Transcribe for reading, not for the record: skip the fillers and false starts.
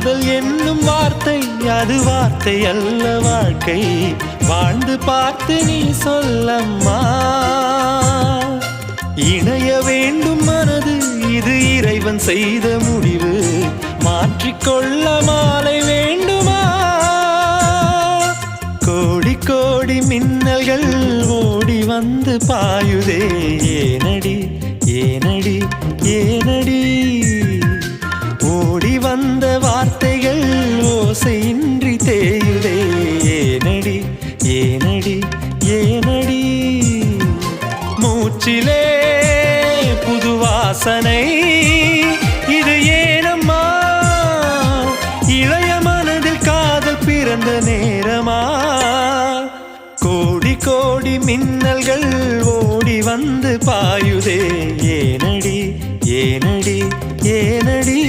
காதல் என்னும் வார்த்தை அது வார்த்தை அல்ல வாழ்க்கை வாழ்ந்து பார்த்து நீ சொல்லம்மா இணைய வேண்டும் மனது இது இறைவன் செய்த முடிவு மாற்றிக்கொள்ள மாலை வேண்டுமா கோடி கோடி மின்னல்கள் ஓடி வந்து பாயுதே ஏனடி ஏனடி ஏனடி ஓடி வந்த வார்த்தைகள் ஓசையின்றி தேயுதே ஏனடி ஏனடி ஏனடி மூச்சிலே புது வாசனை இது ஏனம்மா இளைய மனதில் காதல் பிறந்த நேரமா கோடி கோடி மின்னல்கள் ஓடி வந்து பாயுதே ஏனடி ஏனடி ஏனடி